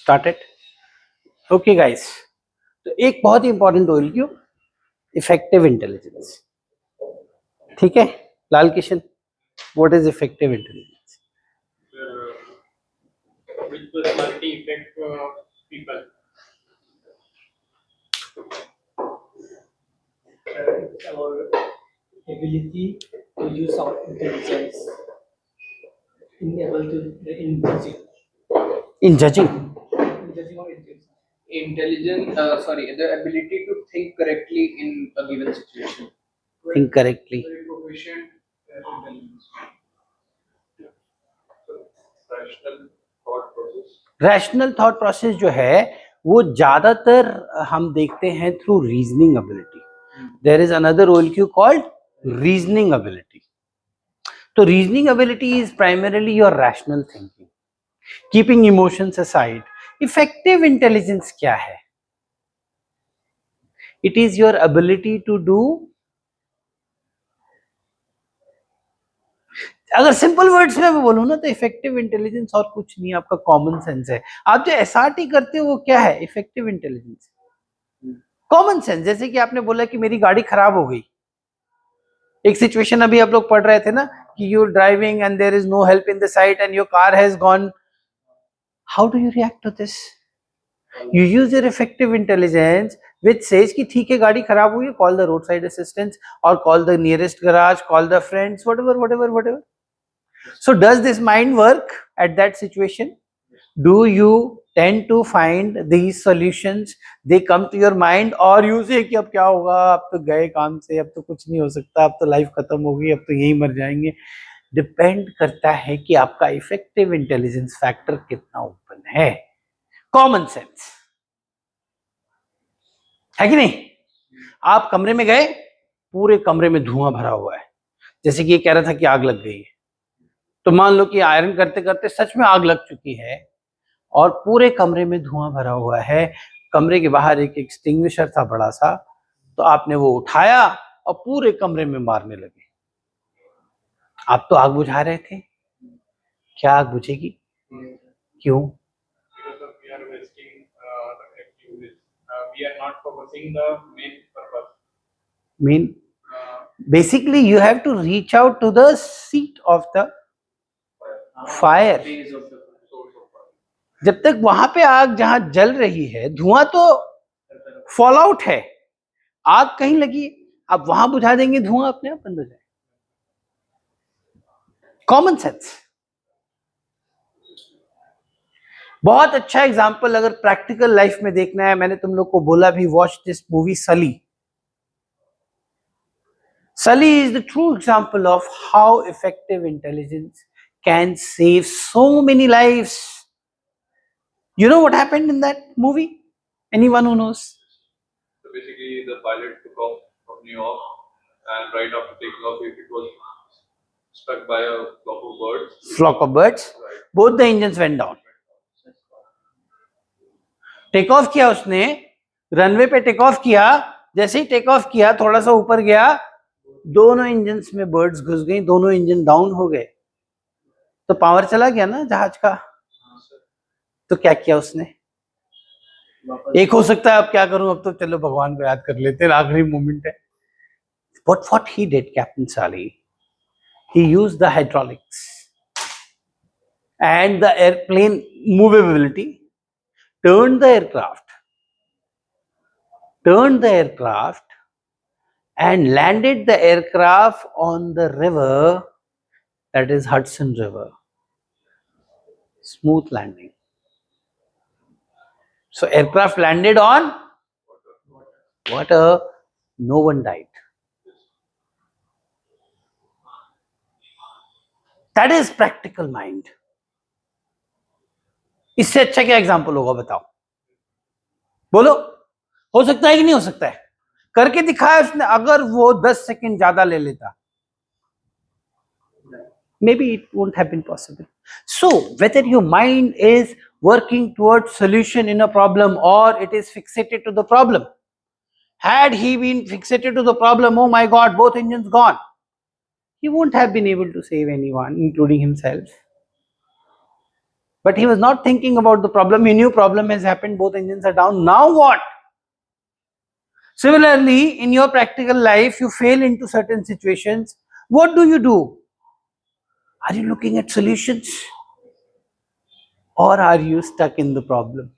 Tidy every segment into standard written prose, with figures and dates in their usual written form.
started. Okay guys, तो एक बहुत ही इंपॉर्टेंट OL क्यों, इफेक्टिव इंटेलिजेंस. ठीक है Lal Kishan, what is effective intelligence? Which personality affect people? Our ability to use our intelligence in able to in judging In judging. our intelligence. The ability to think correctly in a given situation. Think correctly. Very proficient intelligence. Rational thought process. Rational thought process जो है वो ज्यादातर हम देखते हैं through reasoning ability. There is another OLQ called reasoning ability. तो reasoning ability is primarily your rational thinking, keeping emotions aside. Effective intelligence क्या है? It is your ability to do, अगर सिंपल वर्ड्स में मैं बोलूं ना तो इफेक्टिव इंटेलिजेंस और कुछ नहीं, आपका कॉमन सेंस है. आप जो SRT करते हो वो क्या है? Effective intelligence, common sense. जैसे कि आपने बोला कि मेरी गाड़ी खराब हो गई, एक सिचुएशन अभी आप लोग पढ़ रहे थे ना कि you driving and there is no help in the sight and your car has gone. How do you react to this? You use your effective intelligence which says कि ठीक है गाड़ी खराब हुई है, call the roadside assistance और call the nearest garage, call the friends, whatever. So does this mind work at that situation? Do you tend to find these solutions? They come to your mind or you say कि अब क्या होगा, अब तो गए काम से, अब तो कुछ नहीं हो सकता, अब तो लाइफ खत्म होगी, अब तो यही मर जाएंगे. डिपेंड करता है कि आपका इफेक्टिव इंटेलिजेंस फैक्टर कितना ओपन है. कॉमन सेंस है कि नहीं? आप कमरे में गए, पूरे कमरे में धुआं भरा हुआ है, जैसे कि ये कह रहा था कि आग लग गई है. तो मान लो कि आयरन करते करते सच में आग लग चुकी है और पूरे कमरे में धुआं भरा हुआ है. कमरे के बाहर एक एक्सटिंग्विशर था बड़ा सा, तो आपने वो उठाया और पूरे कमरे में मारने लगे. आप तो आग बुझा रहे थे, क्या आग बुझेगी? क्यों? Because we are wasting the activities. We are not focusing the main purpose. Mean basically you have to reach out to the seat of the fire. Base of the source of power. जब तक वहां पे आग जहां जल रही है, धुआं तो फॉल आउट है, आग कहीं लगी है, आप वहां बुझा देंगे, धुआं अपने आप बंद हो जाएगा. Common sense. बहुत अच्छा एग्जांपल अगर प्रैक्टिकल लाइफ में देखना है, मैंने तुम लोग को बोला भी, वॉच दिस मूवी सली. Sully is the true example of how effective intelligence can save so many lives. You know what happened in that movie? Anyone who knows? So basically, the pilot took off from New York, and right after taking off, it was struck by a flock of birds. Flock of birds. Right. Both the engines went down. Take off किया उसने, runway पे take off किया, जैसे ही take off किया थोड़ा सा ऊपर गया, दोनों इंजन में बर्ड्स घुस गई, दोनों इंजन डाउन हो गए. तो पावर चला गया ना जहाज का. तो क्या किया उसने? एक हो सकता है अब क्या करूं, अब तो चलो भगवान को याद कर लेते हैं, आखिरी मोमेंट है. But what he did, Captain Sally, he used the hydraulics and the airplane movability, turned the aircraft and landed the aircraft on the river, that is Hudson River. Smooth landing. So aircraft landed on water, no one died. That is practical mind. इससे अच्छा क्या example होगा बताओ? बोलो, हो सकता है कि नहीं हो सकता है? करके दिखाया उसने. अगर वो 10 सेकंड ज्यादा ले लेता, maybe it won't have been possible. So whether your mind is working towards solution in a problem or it is fixated to the problem, had he been fixated to the problem, oh my god, both engines gone, he won't have been able to save anyone, including himself. but he was not thinking about the problem. He knew problem has happened, both engines are down. Now what? Similarly, in your practical life, you fail into certain situations. What do? Are you looking at solutions, or are you stuck in the problem?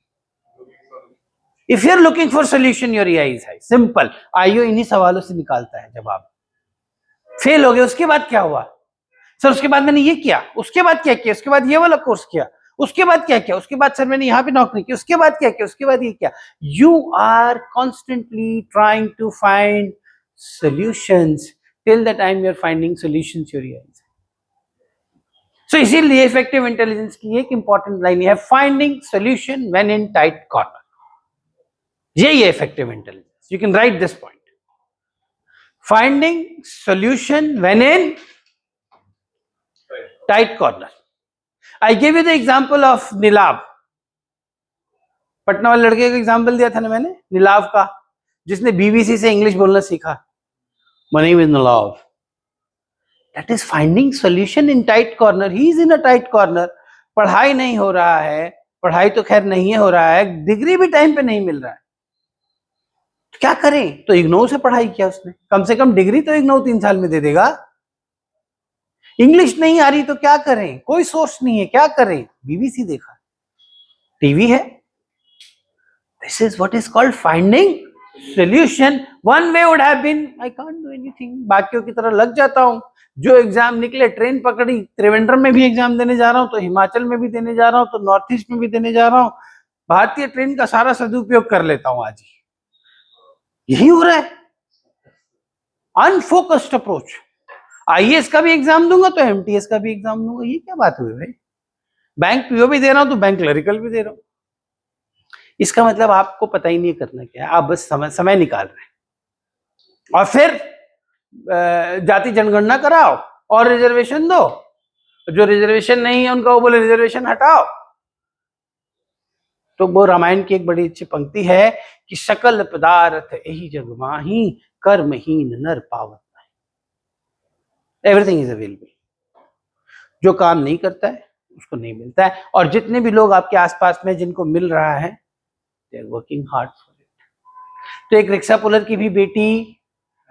If you're looking for solution, your EI is high. Simple. आइयो इन्हीं सवालों से निकालता है जवाब. Fail हो गए, उसके बाद क्या हुआ? सर उसके बाद मैंने ये किया, उसके बाद क्या किया, उसके बाद ये वाला कोर्स किया, उसके बाद क्या किया, उसके बाद सर मैंने यहाँ पे नौकरी की, उसके बाद क्या किया, उसके बाद ये किया. You are constantly trying to find solutions. Till the time you are finding solutions, your EI is high. So इसीलिए इफेक्टिव इंटेलिजेंस की एक इंपॉर्टेंट लाइन है, finding solution when in tight corner. यही है effective intelligence. You can write this point. Finding solution when in tight corner. I give you the example of Neelabh. Patna वाले लड़के का example दिया था ना मैंने, नीलाभ का, जिसने बीबीसी से इंग्लिश बोलना सीखा. My name is Nalav. That is finding solution in tight corner. He is in a tight corner. पढ़ाई नहीं हो रहा है, पढ़ाई तो खैर नहीं हो रहा है, डिग्री भी टाइम पे नहीं मिल रहा है, तो क्या करें? तो इग्नोर से पढ़ाई किया उसने. कम से कम डिग्री तो इग्नोर 3 साल में दे देगा. इंग्लिश नहीं आ रही तो क्या करें? कोई सोर्स नहीं है, क्या करें? बीबीसी देखा, टीवी है. This is what is called finding solution. One way would have been I can't do anything, बाकियों की तरह लग जाता हूं. जो एग्जाम निकले, ट्रेन पकड़ी, त्रिवेंद्रम में भी एग्जाम देने जा रहा हूं, तो हिमाचल में भी देने जा रहा हूं, तो नॉर्थ ईस्ट में भी देने जा रहा हूं. भारतीय ट्रेन का सारा सदुपयोग कर लेता हूं आज. यही हो रहा है, अनफोकस्ड अप्रोच. आईएएस का भी एग्जाम दूंगा तो एमटीएस का भी एग्जाम दूंगा. ये क्या बात हुई भाई? बैंक पीओ भी दे रहा हूं तो बैंक क्लरिकल भी दे रहा हूं. इसका मतलब आपको पता ही नहीं करना क्या है, आप बस समय निकाल रहे हैं. और फिर जाति जनगणना कराओ और रिजर्वेशन दो. जो रिजर्वेशन नहीं है उनका वो बोले रिजर्वेशन हटाओ. तो वो रामायण की एक बड़ी अच्छी पंक्ति है कि सकल पदार्थ यही जग माही, कर्महीन नर पावत नहीं. Everything is available. जो काम नहीं करता है उसको नहीं मिलता है. और जितने भी लोग आपके आसपास में जिनको मिल रहा है, they are working hard for it. तो एक रिक्शा पुलर की भी बेटी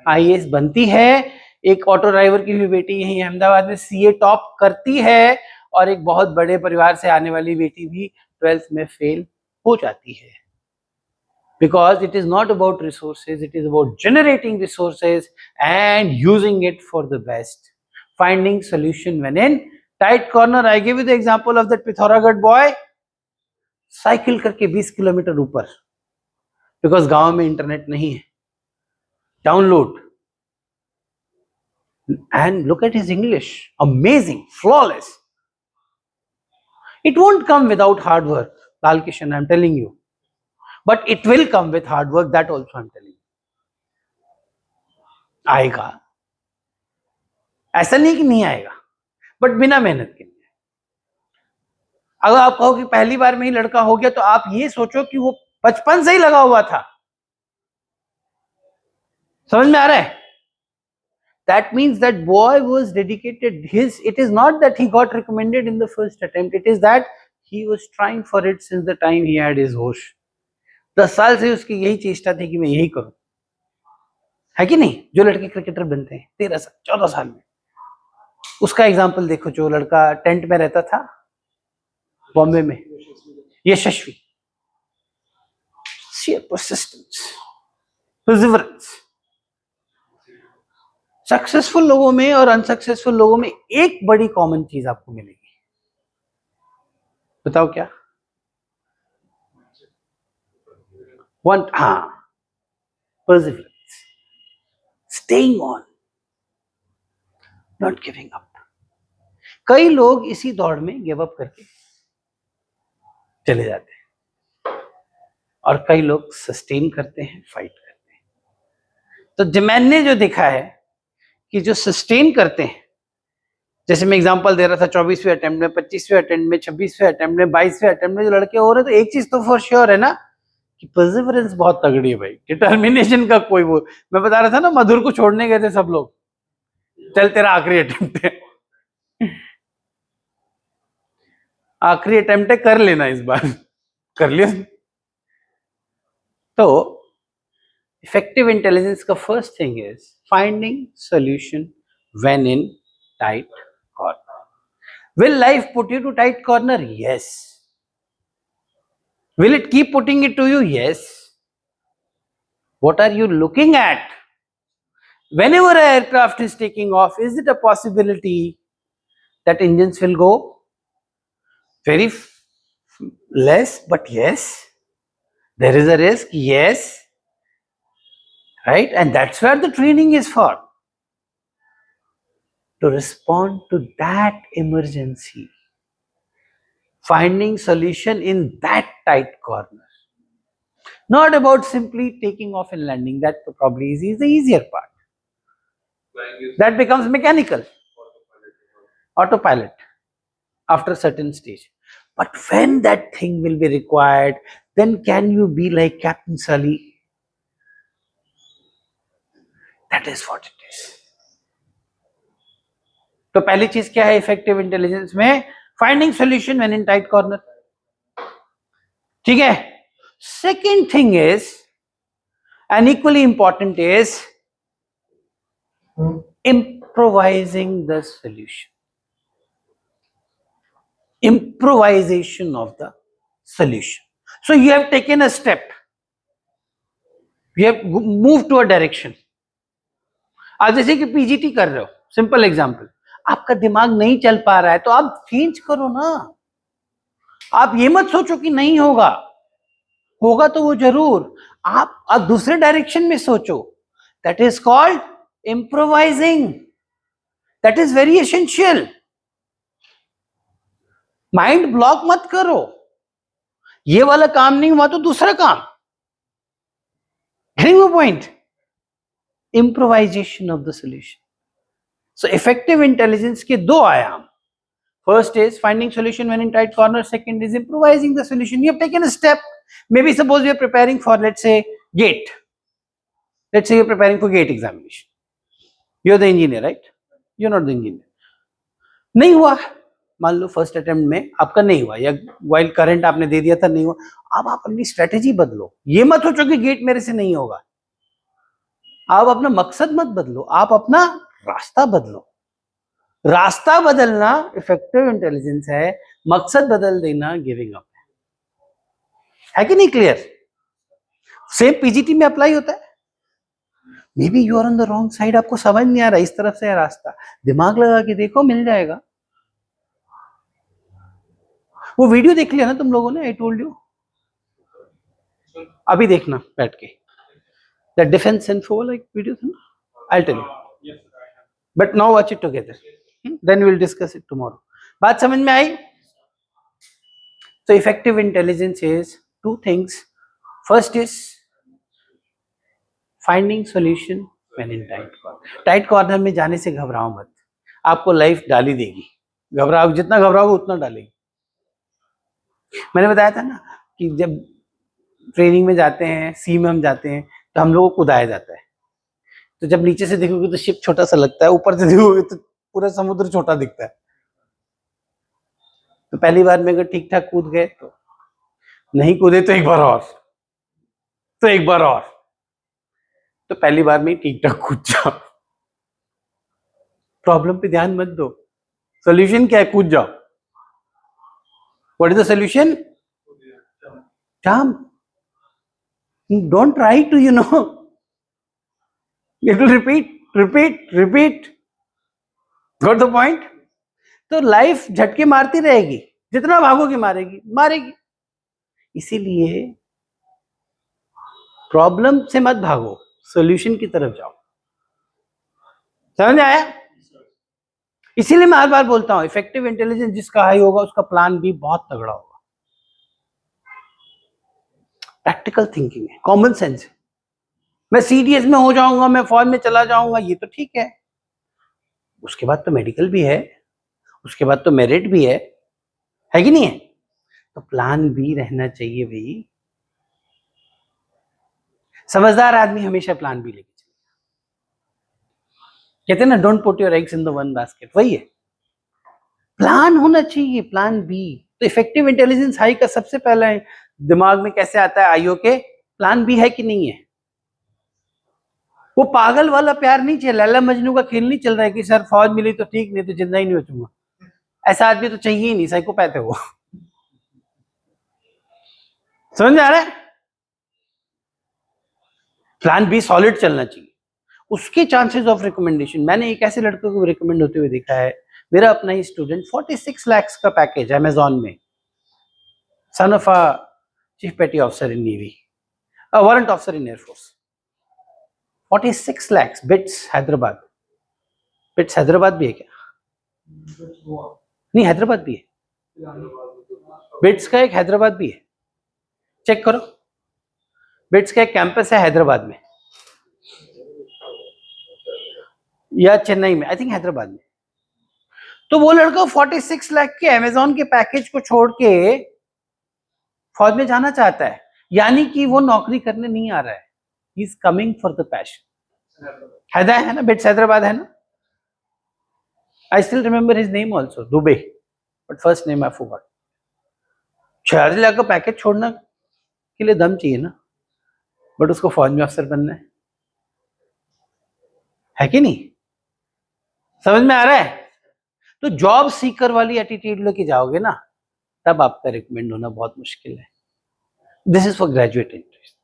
आईएएस बनती है, एक ऑटो ड्राइवर की भी बेटी यही अहमदाबाद में सीए टॉप करती है, और एक बहुत बड़े परिवार से आने वाली बेटी भी 12th में फेल हो जाती है. Because it is not about resources, it is about generating resources and using it for the best. Finding solution when in tight corner. I give you the example of that Pithoragarh boy. Cycle करके 20 kilometre ऊपर, because गांव में internet नहीं है, download. And look at his English, amazing, flawless. It won't come without hard work, Lal Kishan, I'm telling you. But it will come with hard work, that also I'm telling you. आएगा, ऐसा नहीं कि नहीं आएगा, but बिना मेहनत के नहीं. अगर आप कहो कि पहली बार में ही लड़का हो गया, तो आप ये सोचो कि वो बचपन से ही लगा हुआ था. समझ में आ रहा है? That means that boy was dedicated. It is not that he got recommended in the first attempt. It is that he was trying for it since the time he had his hosh. 10 साल से उसकी यही चेष्टा थी कि मैं यही करूं. है कि नहीं? जो लड़के क्रिकेटर बनते हैं 13 साल 14 साल में, उसका एग्जाम्पल देखो. जो लड़का टेंट में रहता था बॉम्बे में, यशस्वी. sheer persistence, perseverance. सक्सेसफुल लोगों में और अनसक्सेसफुल लोगों में एक बड़ी कॉमन चीज आपको मिलेगी. बताओ क्या? perseverance, staying on, not giving up. कई लोग इसी दौड़ में गिव अप करके चले जाते हैं, और कई लोग सस्टेन करते हैं, फाइट करते हैं. तो मैंने जो देखा है कि जो सस्टेन करते हैं, जैसे मैं एग्जांपल दे रहा था 24वें अटेम्प्ट में, 25वें अटेम्प्ट में, 26वें अटेम्प्ट में, 22वें अटेम्प्ट में जो लड़के हो रहे हैं, तो एक चीज तो फॉर श्योर है ना कि परसिवरेंस बहुत तगड़ी है भाई. डिटर्मिनेशन का कोई वो, मैं बता रहा था ना, मधुर को छोड़ने गए थे सब लोग, चल तेरा आखिरी अटेम्प्ट है. आखिरी अटेम्प्ट है, कर लेना इस बार। कर लिया। तो इफेक्टिव इंटेलिजेंस का first thing is finding solution when in tight corner. Will life put you to tight corner? Yes. Will it keep putting it to you? Yes. What are you looking at? Whenever an aircraft is taking off, is it a possibility that engines will go? Very less, but yes. There is a risk, yes. Right? And that's where the training is for. To respond to that emergency. Finding solution in that tight corner. Not about simply taking off and landing. That probably is the easier part. Flying is That becomes mechanical. autopilot. Autopilot after a certain stage. But when that thing will be required, then can you be like Captain Sully? That is what it is. तो पहली चीज क्या है effective intelligence में? Finding solution when in tight corner. ठीक है। Second thing is, and equally important is, improvising the solution. Improvisation of the solution. So you have taken a step. You have moved to a direction. आज जैसे कि PGT कर रहे हो, simple example, आपका दिमाग नहीं चल पा रहा है तो आप चेंज करो ना। आप ये मत सोचो कि नहीं होगा, होगा तो वो जरूर। आप दूसरे डायरेक्शन में सोचो। That is called improvising. That is very essential. Mind block मत करो, ये वाला काम नहीं हुआ तो दूसरा काम। Getting the point? Improvisation of the solution. So effective intelligence के दो आयाम, first is finding solution when in tight corner, second is improvising the solution. You have taken a step, maybe suppose you are preparing for, let's say, gate. Let's say you're preparing for gate examination. You're the engineer, right? You're not the engineer. नहीं हुआ, मान लो first attempt में आपका नहीं हुआ, या while current आपने दे दिया था, नहीं हुआ। अब आप अपनी स्ट्रेटेजी बदलो। ये मत सोचो कि गेट मेरे से नहीं होगा। आप अपना मकसद मत बदलो, आप अपना रास्ता बदलो। रास्ता बदलना इफेक्टिव इंटेलिजेंस है, मकसद बदल देना गिविंग अप है कि नहीं? क्लियर? सेम पीजीटी में अप्लाई होता है। May be you are on the wrong side, आपको समझ नहीं आ रहा इस तरफ से है रास्ता, दिमाग लगा के देखो, मिल जाएगा। वो वीडियो देख लिया ना तुम लोगों ने, आई टोल्ड यू। अभी देखना बैठ के, the defence info like video था ना, I tell you, but now watch it together, then we will discuss it tomorrow. बात समझ में आई? तो effective intelligence is two things. First is finding solution when in tight corner. Tight corner में जाने से घबराओ मत, आपको लाइफ डाली देगी। घबराओ, जितना घबराओगे उतना डालेगी। मैंने बताया था ना कि जब ट्रेनिंग में जाते हैं, सी में हम जाते हैं, तो हम लोगों को कुदाया जाता है। तो जब नीचे से देखोगे तो शिप छोटा सा लगता है, ऊपर से देखोगे तो पूरा समुद्र छोटा दिखता है। तो पहली बार में अगर ठीक ठाक कूद गए तो, नहीं कूदे तो एक बार और, तो एक बार और। तो पहली बार में ठीक ठाक कूद जाओ। प्रॉब्लम पे ध्यान मत दो, सॉल्यूशन क्या है? कूद जाओ। What is the solution? Jump. Don't try to, you know, it will repeat. Got the point? तो लाइफ झटके मारती रहेगी, जितना भागोगे मारेगी। इसीलिए प्रॉब्लम से मत भागो, सॉल्यूशन की तरफ जाओ। समझ में आया? इसीलिए मैं हर बार बोलता हूं, इफेक्टिव इंटेलिजेंस जिसका हाई होगा उसका प्लान भी बहुत तगड़ा होगा। प्रैक्टिकल थिंकिंग है, कॉमन सेंस है। मैं सीडीएस में हो जाऊंगा, मैं फौज में चला जाऊंगा, ये तो ठीक है। उसके बाद तो मेडिकल भी है, उसके बाद तो मेरिट भी है कि नहीं है? तो प्लान भी रहना चाहिए भाई। समझदार आदमी हमेशा प्लान भी लेके चलेगा। कहते हैं ना, don't put your eggs in the one basket, वही है। प्लान होना चाहिए, प्लान बी। तो इफेक्टिव इंटेलिजेंस हाई का सबसे पहला दिमाग में कैसे आता है, आईओ के प्लान बी है कि नहीं है। वो पागल वाला प्यार नहीं चल, लैला मजनू का खेल नहीं चल रहा है कि सर फौज मिली तो ठीक, नहीं तो जिंदा ही नहीं बचूंगा। ऐसा आदमी तो चाहिए ही नहीं, साइकोपैथ है वो। समझ में आ रहा है? प्लान बी सॉलिड चलना चाहिए। उसके चांसेस ऑफ रिकमेंडेशन, मैंने एक ऐसे लड़के को रिकमेंड होते हुए देखा है, मेरा अपना ही स्टूडेंट, 46 लाख का पैकेज अमेजॉन में, सन ऑफ अ चीफ पेटी officer in navy, a warrant officer in air force, 46 lakh, bits Hyderabad. Bits Hyderabad भी है क्या? नहीं, हैदराबाद भी है, बिट्स का एक हैदराबाद भी है, चेक करो। बिट्स का एक कैंपस है हैदराबाद में या चेन्नई में, आई थिंक हैदराबाद में। तो वो लड़का 46 लाख के अमेजॉन के पैकेज को छोड़ के फौज में जाना चाहता है, यानी कि वो नौकरी करने नहीं आ रहा है, he is coming for the passion. Hyderabad है ना, बिट्स हैदराबाद है ना। I still remember his name also, Dubey, but first name I forgot. 46 lakh का पैकेज छोड़ना के लिए दम चाहिए ना, बट उसको फौज में अफसर बनना है कि नहीं? समझ में आ रहा है? तो जॉब सीकर वाली एटीट्यूड लेके जाओगे ना, तब आपका रिकमेंड होना बहुत मुश्किल है। This is for graduate interest,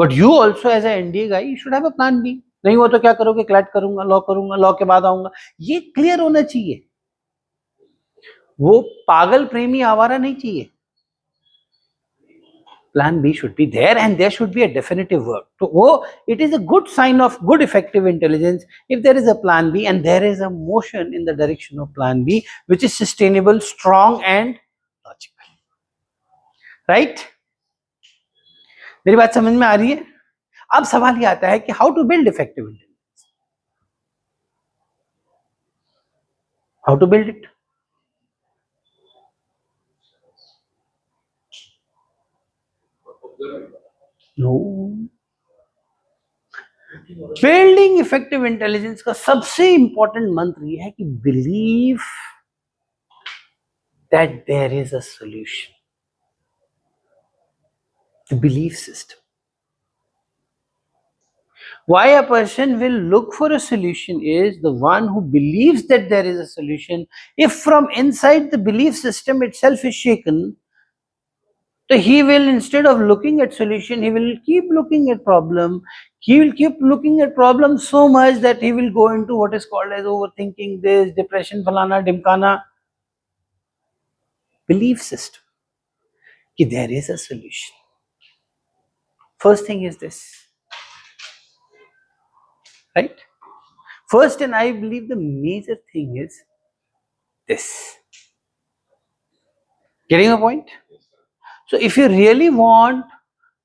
but you also as a NDA guy you should have a plan B. नहीं हुआ तो क्या करोगे? क्लैट करूंगा, लॉ के बाद आऊंगा, ये क्लियर होना चाहिए। वो पागल प्रेमी आवारा नहीं चाहिए। Plan B should be there, and there should be a definitive work. So, it is a good sign of good effective intelligence if there is a plan B and there is a motion in the direction of plan B, which is sustainable, strong, and logical. Right? मेरी बात समझ में आ रही है? अब सवाल ये आता है कि how to build effective intelligence? How to build it? No. Building effective intelligence का सबसे इंपॉर्टेंट मंत्र ये है कि believe that there is a solution, the belief system. Why a person will look for a solution is the one who believes that there is a solution. If from inside the belief system itself is shaken, so he will, instead of looking at solution, he will keep looking at problem. He will keep looking at problem so much that he will go into what is called as overthinking, this, depression, falana, dimkana. Belief system. Ki there is a solution. First thing is this. Right? First, and I believe the major thing is this. Getting a point? So if you really want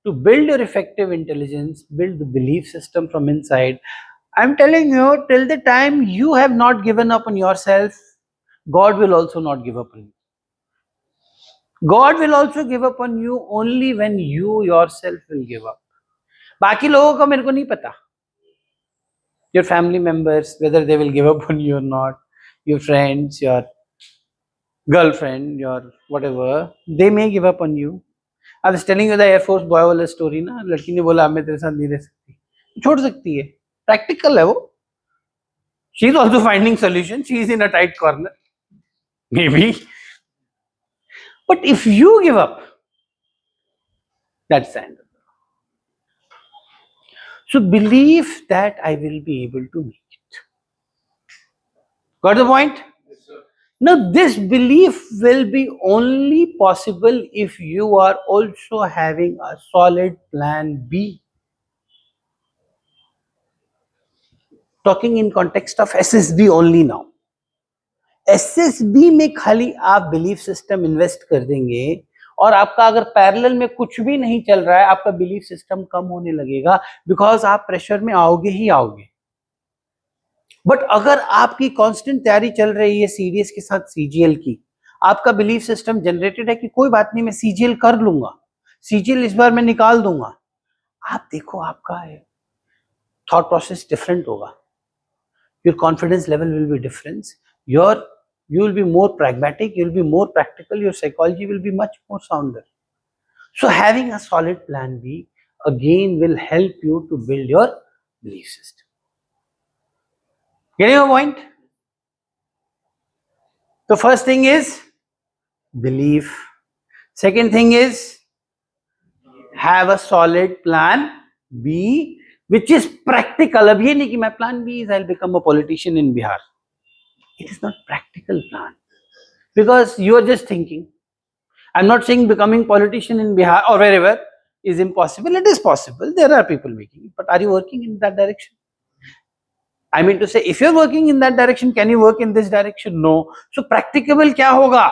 to build your effective intelligence, build the belief system from inside, I'm telling you, till the time you have not given up on yourself, God will also not give up on you. God will also give up on you only when you yourself will give up. बाकी लोगों का मेरे को नहीं पता. Your family members, whether they will give up on you or not, your friends, your girlfriend, your whatever, they may give up on you. I was telling you the Air Force boy वाला story ना, लड़की ने बोला मैं तेरे साथ नहीं रह सकती, छोड़ सकती है, practical है वो. She is also finding solution. She is in a tight corner, maybe. But if you give up, that's the end. So believe that I will be able to make it. Got the point? Yes, sir. Now this belief will be only possible if you are also having a solid plan B. Talking in context of SSB only now. SSB में खाली आप belief system invest कर देंगे और आपका अगर parallel में कुछ भी नहीं चल रहा है, आपका बिलीफ सिस्टम कम होने लगेगा, बिकॉज आप प्रेशर में आओगे ही आओगे. बट अगर आपकी कांस्टेंट तैयारी चल रही है सीडीएस के साथ सीजीएल की, आपका बिलीफ सिस्टम जनरेटेड है कि कोई बात नहीं, मैं सीजीएल कर लूंगा, सीजीएल इस बार मैं निकाल दूंगा, आप देखो आपका थॉट प्रोसेस डिफरेंट होगा. Your confidence level will be difference, your You will be more pragmatic, you will be more practical, your psychology will be much more sounder. So having a solid plan B again will help you to build your belief system. Getting a point? The first thing is belief. Second thing is have a solid plan B which is practical. अब ये नहीं कि my plan B is I'll become a politician in Bihar. It is not practical plan because you are just thinking. I'm not saying becoming politician in Bihar or wherever is impossible. It is possible. There are people making it, but are you working in that direction? I mean to say, if you're working in that direction, can you work in this direction? No. So practicable क्या होगा?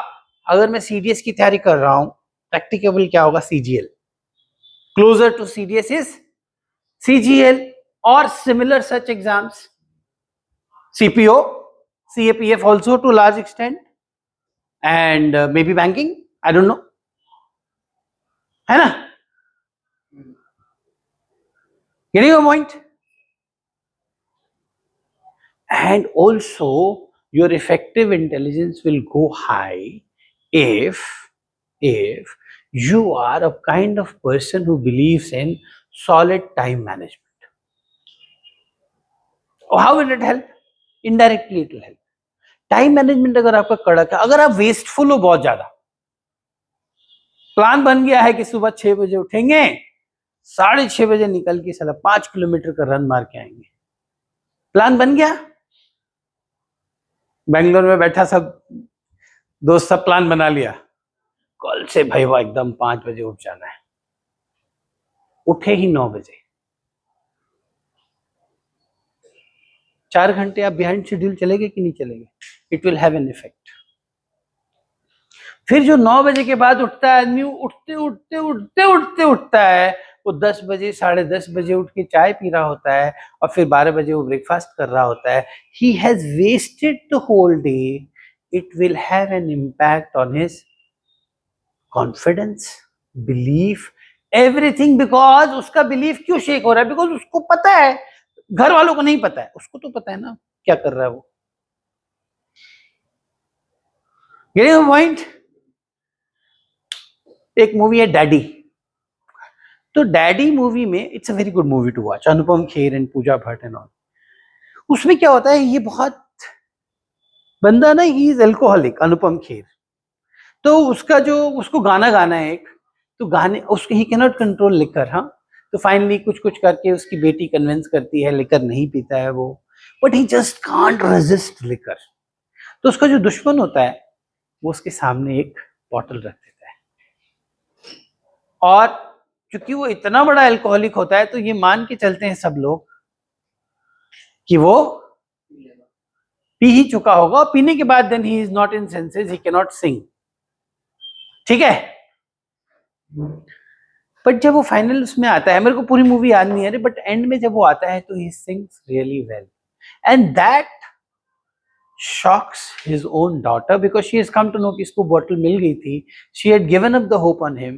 अगर मैं CDS की तैयारी कर रहा हूँ, practicable क्या होगा? CGL. Closer to CDS is CGL or similar such exams. CPO, CAPF also to large extent, and maybe banking. I don't know. है ना? Getting your point? And also your effective intelligence will go high if you are a kind of person who believes in solid time management. How will it help? Indirectly it will help. Time management अगर आपका कड़क है, अगर आप wasteful हो बहुत ज्यादा, plan बन गया है कि सुबह 6 बजे उठेंगे, 6:30 बजे निकल के साला 5 किलोमीटर का रन मार के आएंगे, प्लान बन गया, बेंगलोर में बैठा सब दोस्त सब प्लान बना लिया, कल से भाई वाह एकदम 5 बजे उठ जाना है, उठे ही 9 बजे, 4 घंटे आप बिहाइंड शेड्यूल चलेंगे कि नहीं चलेंगे? It will have an effect. फिर जो 9 बजे के बाद उठता है आदमी, उठता है, वो 10 बजे 10:30 बजे उठ के चाय पी रहा होता है और फिर 12 बजे वो ब्रेकफास्ट कर रहा होता है. He has wasted the whole day. It will have an impact on his confidence, belief, everything. Because उसका बिलीफ क्यों शेक हो रहा है? बिकॉज उसको पता है, घर वालों को नहीं पता है, उसको तो पता है ना क्या कर रहा है वो. Getting a point? एक मूवी है डैडी. तो डैडी मूवी में, it's a very good movie to watch, Anupam Kher and Pooja Bhatt and all. उसमें क्या होता है, ये बहुत बंदा ना, he is alcoholic, Anupam Kher. तो उसका जो, उसको गाना गाना है एक, तो गाने उसके, ही कैन नॉट कंट्रोल लिकर. हाँ, तो फाइनली कुछ कुछ करके उसकी बेटी कन्विंस करती है, लिकर नहीं पीता है वो, but he just can't resist liquor. तो उसका जो दुश्मन होता है वो उसके सामने एक बॉटल रख देता है, और क्योंकि वो इतना बड़ा अल्कोहलिक होता है तो ये मान के चलते हैं सब लोग कि वो पी ही चुका होगा, और पीने के बाद then he is not in senses, he can not sing. ठीक है, बट जब वो फाइनल उसमें आता है, मेरे को पूरी मूवी याद नहीं है, बट एंड में जब वो आता है तो he sings really well, and that shocks his own daughter because she has come to know कि इसको bottle मिल गई थी. She had given up the hope on him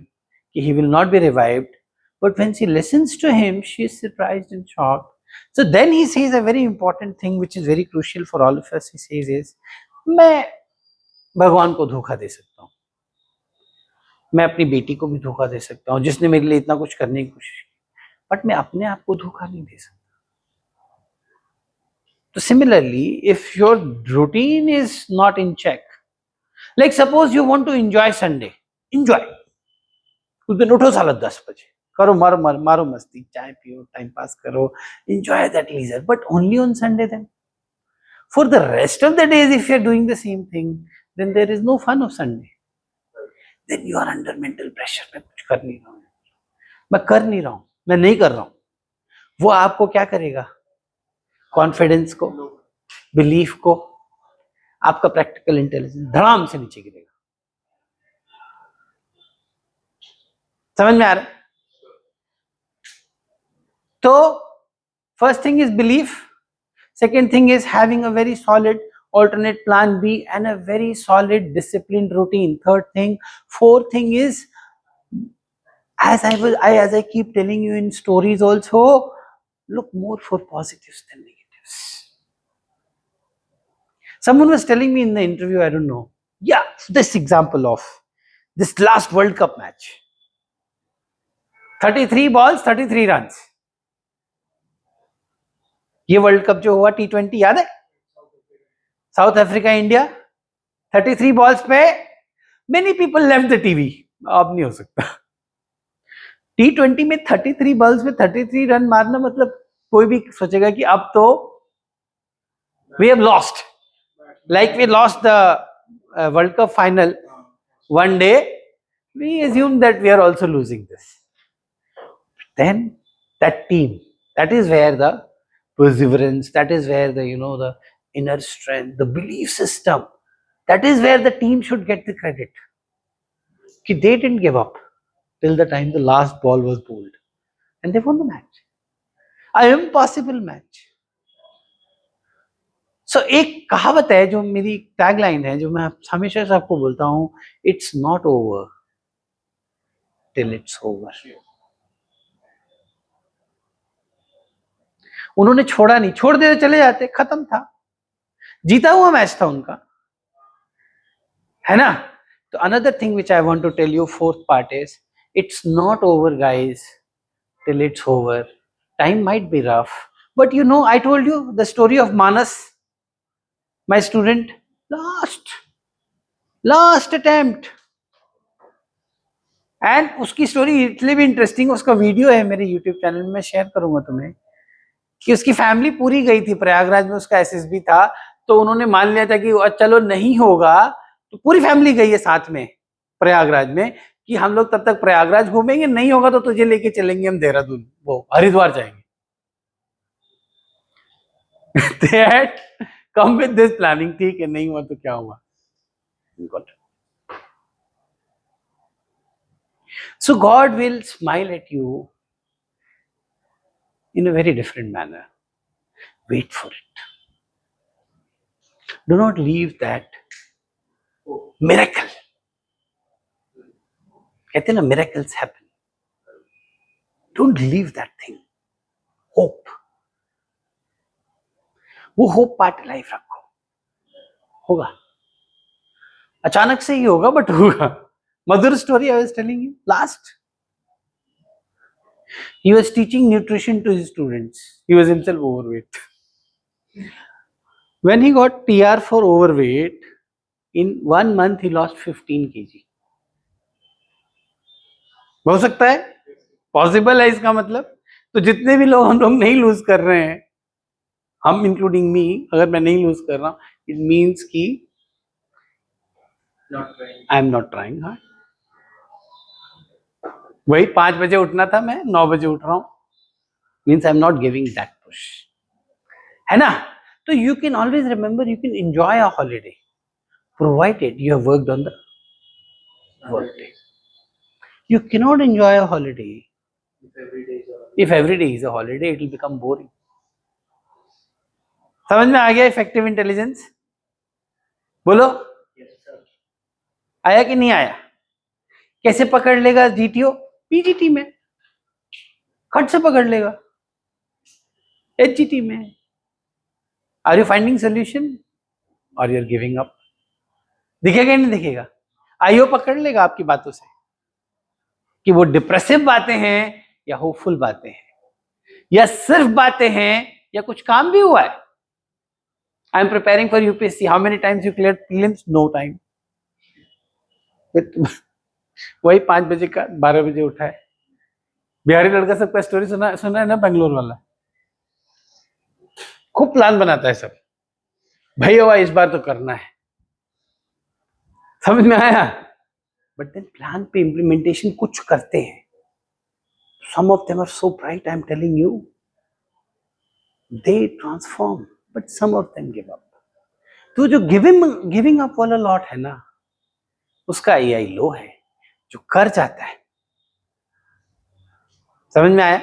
कि he will not be revived, but when she listens to him, she is surprised and shocked. So then he says a very important thing which is very crucial for all of us. He says is, मैं भगवान को धोखा दे सकता हूँ, मैं अपनी बेटी को भी धोखा दे सकता हूँ जिसने मेरे लिए इतना कुछ करने की कोशिश की, बट मैं अपने आप को धोखा नहीं दे सकता. So similarly, if your routine is not in check, like suppose you want to enjoy Sunday, enjoy. उस दिन उठो साला 10 बजे, करो मारो मस्ती, चाय पियो, टाइम पास करो, enjoy that leisure, but only on Sunday then. For the rest of the days, if you are doing the same thing, then there is no fun of Sunday. Then you are under mental pressure. मैं कुछ कर नहीं रहा हूँ, मैं नहीं कर रहा हूँ. वो आपको क्या करेगा? कॉन्फिडेंस को, बिलीफ को, आपका प्रैक्टिकल इंटेलिजेंस धड़ाम से नीचे गिरेगा. समझ में आ रहा है? तो first thing is belief, second thing is having a very solid alternate plan B and a very solid disciplined routine. Third thing, fourth thing is, as I keep telling you in stories also, look more for positives than negatives. Someone was telling me in the interview, I don't know. Yeah, this example of this last World Cup match. 33 balls, 33 runs. ये world cup जो हुआ T20 याद है? South Africa India 33 balls पे many people left the TV. अब नहीं हो सकता. T20 में 33 बॉल्स में 33 रन मारना मतलब कोई भी सोचेगा कि अब तो we have lost, like we lost the World Cup final one day. We assume that we are also losing this. Then that team, that is where the perseverance, that is where the the inner strength, the belief system, that is where the team should get the credit. Ki they didn't give up till the time the last ball was bowled and they won the match. A impossible match. So एक कहावत है जो मेरी tagline है, जो मैं हमेशा से आपको बोलता हूँ, it's not over till it's over. उन्होंने छोड़ा नहीं, छोड़ देते चले जाते, खत्म था, जीता हुआ मैच था उनका, है ना. तो another thing which I want to tell you, fourth part is it's not over guys till it's over. Time might be rough, but you know I told you the story of Manas, my student, last attempt. And उसकी story इतनी भी interesting, उसका video है मेरे YouTube channel में, share करूंगा तुम्हें, कि उसकी फैमिली पूरी गई थी प्रयागराज में, उसका एसएसबी था, तो उन्होंने मान लिया था कि चलो नहीं होगा, तो पूरी फैमिली गई है साथ में प्रयागराज में, कि हम लोग तब तक प्रयागराज घूमेंगे, नहीं होगा तो तुझे लेके चलेंगे हम देहरादून, वो हरिद्वार जाएंगे. They had come with this planning. ठीक है, नहीं हुआ तो क्या हुआ. So God will smile at you in a very different manner. Wait for it. Do not leave that miracle. कहते हैं ना, miracles happen. Don't leave that thing. Hope. वो होप पार्ट लाइफ रखो, होगा. अचानक से ही होगा, बट होगा. मधुर story I was telling you last. He was teaching nutrition to his students. He was himself overweight. When he got PR for overweight, in 1 month he lost 15 kg. हो सकता है, पॉसिबल है इसका मतलब. तो जितने भी लोग हम लोग नहीं लूज कर रहे हैं, हम इंक्लूडिंग मी, अगर मैं नहीं लूज कर रहा हूं, इट मीन्स कि I am not trying hard. वही 5 बजे उठना था, मैं 9 बजे उठ रहा हूं, means I am not giving that push, है ना. तो you can always remember, you can enjoy a holiday provided you have worked on the work day. You cannot enjoy a holiday if every day is a holiday. It will become boring. समझ में आ गया effective intelligence? बोलो, आया कि नहीं आया? कैसे पकड़ लेगा जीटीओ? पीजीटी में. खट से पकड़ लेगा. एचजीटी में. आर यू फाइंडिंग सोल्यूशन और यू आर गिविंग अप? दिखेगा या नहीं दिखेगा? आईओ पकड़ लेगा आपकी बातों से कि वो डिप्रेसिव बातें हैं या होपफुल बातें हैं, या सिर्फ बातें हैं या कुछ काम भी हुआ है. I am preparing for UPSC. How many times you clear prelims? No time. वही 5 बजे का 12 बजे उठा है. बिहारी लड़का सबका स्टोरी सुना है ना, बेंगलोर वाला. खूब प्लान बनाता है सब, भैया इस बार तो करना है. समझ में आया? बट देन प्लान पे इम्प्लीमेंटेशन कुछ करते हैं. Some of them are so bright, I am telling you, they transform, but some of them give up. तो जो गिविंग अप वाला लॉट है ना, उसका एआई लो है. जो कर जाता है, समझ में आया?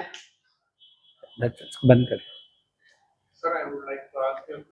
बंद कर. Sir, I would like